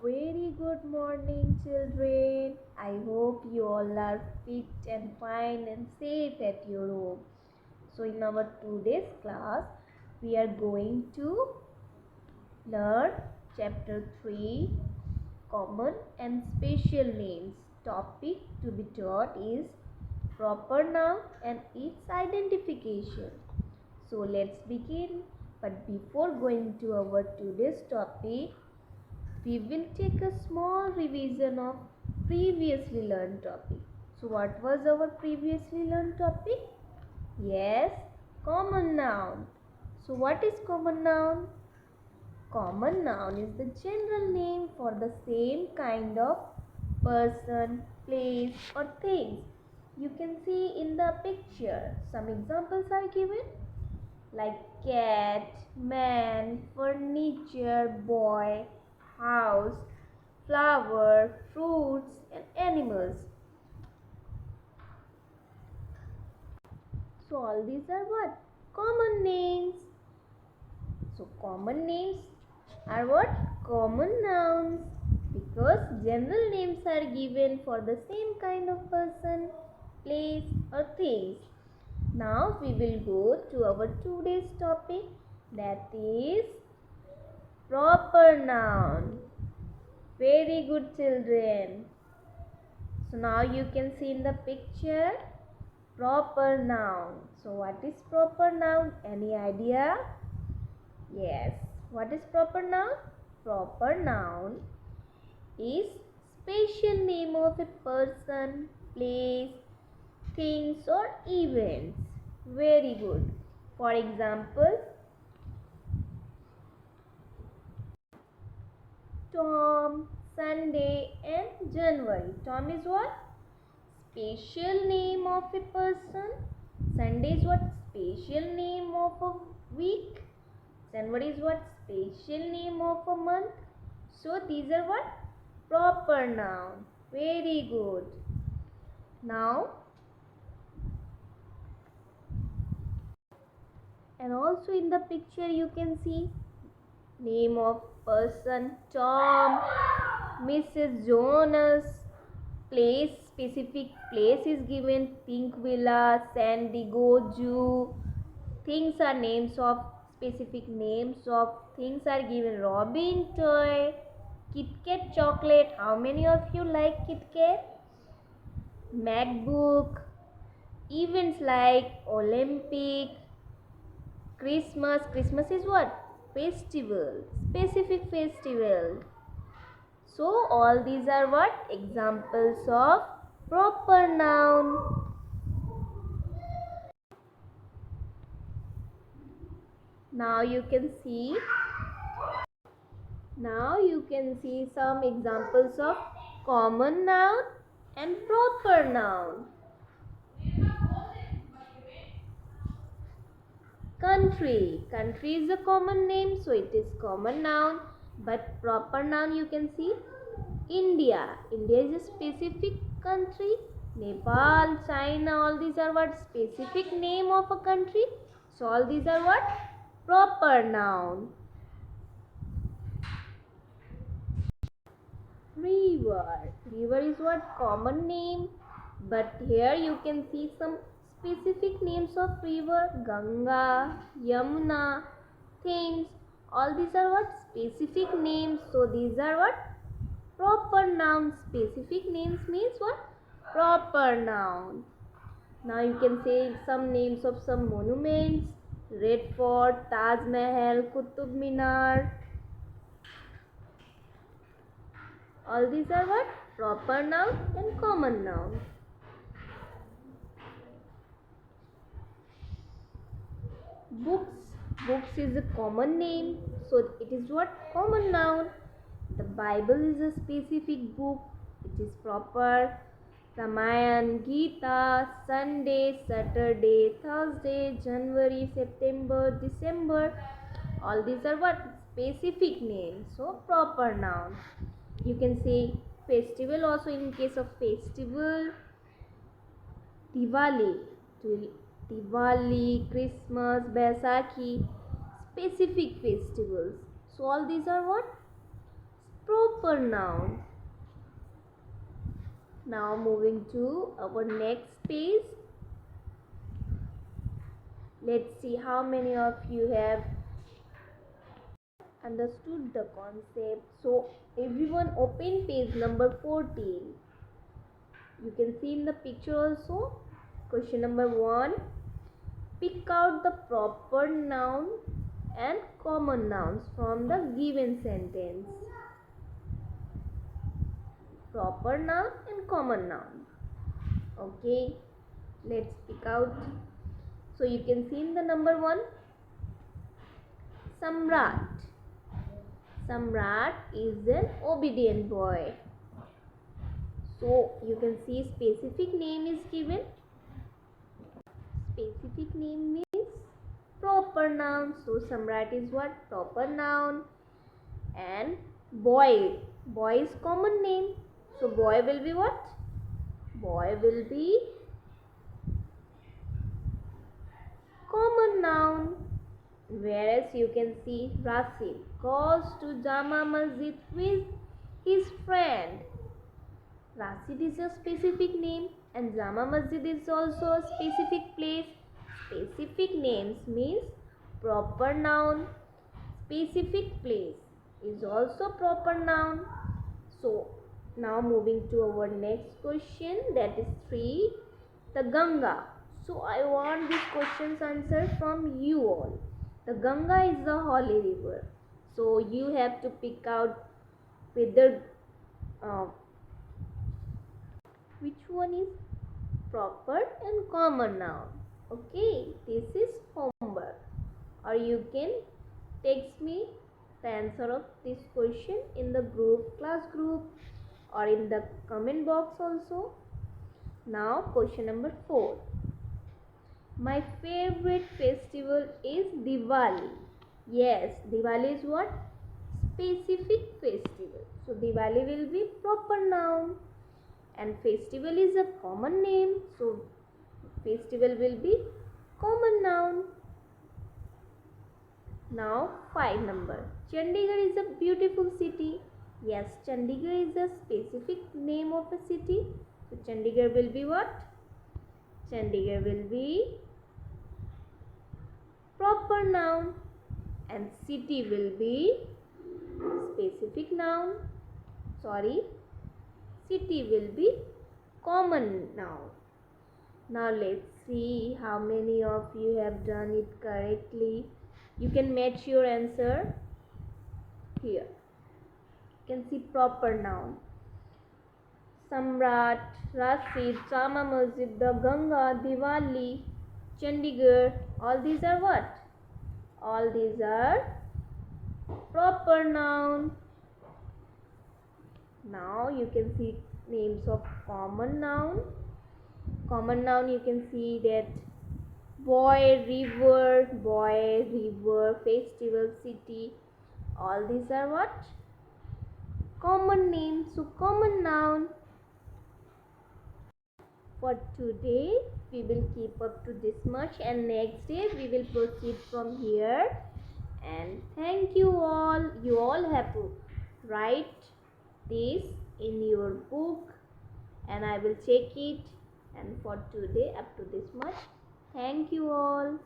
Very good morning, children. I hope you all are fit and fine and safe at your home. So, in our today's class, we are going to learn chapter 3 Common and Special Names. Topic to be taught is proper noun and its identification. So, let's begin. But before going to our today's topic, we will take a small revision of previously learned topic. So what was our previously learned topic? Yes, common noun. So what is common noun? Common noun is the general name for the same kind of person, place or things. You can see in the picture. Some examples are given like cat, man, furniture, boy, house, flower, fruits and animals. So all these are what? Common names. So common names are what? Common nouns, because general names are given for the same kind of person, place or things. Now we will go to our today's topic, that is proper noun. Very good, children. So now you can see in the picture proper noun. So what is proper noun? Any idea? Yes. What is proper noun? Proper noun is special name of a person, place, things or events. Very good. For example, Tom, Sunday and January. Tom is what? Special name of a person. Sunday is what? Special name of a week. January is what? Special name of a month. So these are what? Proper noun. Very good. Now, and also in the picture you can see name of person Tom, Mrs. Jonas, place, specific place is given Pink Villa, San Diego Zoo. Things are names of specific names of things are given Robin toy, Kit Kat chocolate. How many of you like Kit Kat? MacBook. Events like Olympic, Christmas. Christmas is what? Festival. Specific festival. So all these are what? Examples of proper noun. Now you can see some examples of common noun and proper noun. Country. Country is a common name, so it is common noun. But proper noun you can see India. India is a specific country. Nepal, China, all these are what? Specific name of a country. So all these are what? Proper noun. River. River is what? Common name. But here you can see some specific names of river. Ganga, Yamuna, Thames. All these are what? Specific names. So these are what? Proper nouns. Specific names means what? Proper noun. Now you can say some names of some monuments. Red Fort, Taj Mahal, Qutub Minar. All these are what? Proper noun and common noun. Books. Books is a common name. So it is what? Common noun. The Bible is a specific book. It is proper. Ramayana, Gita, Sunday, Saturday, Thursday, January, September, December. All these are what? Specific names. So proper noun. You can say festival also in case of festival. Diwali, Diwali, Christmas, Baisakhi, specific festivals. So all these are what? proper noun. Now moving to our next page. Let's see how many of you have understood the concept. So everyone open page number 14. You can see in the picture also. Question number 1. Pick out the proper noun and common nouns from the given sentence. Proper noun and common noun. Okay, let's pick out. So you can see in the number 1, Samrat. Samrat is an obedient boy. So you can see specific name is given. Specific name means proper noun. So Samrat is what? Proper noun. And boy. Boy is common name. So boy will be what? Boy will be common noun. Whereas you can see Rasid goes to Jama Masjid with his friend. Rasid is a specific name and Jama Masjid is also a specific place. Specific names means proper noun. Specific place is also proper noun. So now moving to our next question, that is 3. The Ganga. So I want this question's answer from you all. The Ganga is the holy river. So you have to pick out whether which one is proper and common noun. Okay, this is homework. Or you can text me the answer of this question in the class group, or in the comment box also. Now question number 4. My favorite festival is Diwali. Yes, Diwali is what? Specific festival. So Diwali will be proper noun. And festival is a common name. So festival will be common noun. Now 5 number. Chandigarh is a beautiful city. Yes, Chandigarh is a specific name of a city. So Chandigarh will be what? Chandigarh will be proper noun. And city will be specific noun. City will be common noun. Now let's see how many of you have done it correctly. You can match your answer here. You can see proper noun. Samrat, Rasid, Jama Masjid, the Ganga, Diwali, Chandigarh. All these are what? All these are proper noun. Now you can see names of common noun. Common noun, you can see that boy, river, festival, city. All these are what? Common names. So common noun. For today we will keep up to this much, and next day we will proceed from here. And thank you all. You all have to write this in your book, and I will check it. And for today up to this much. Thank you all.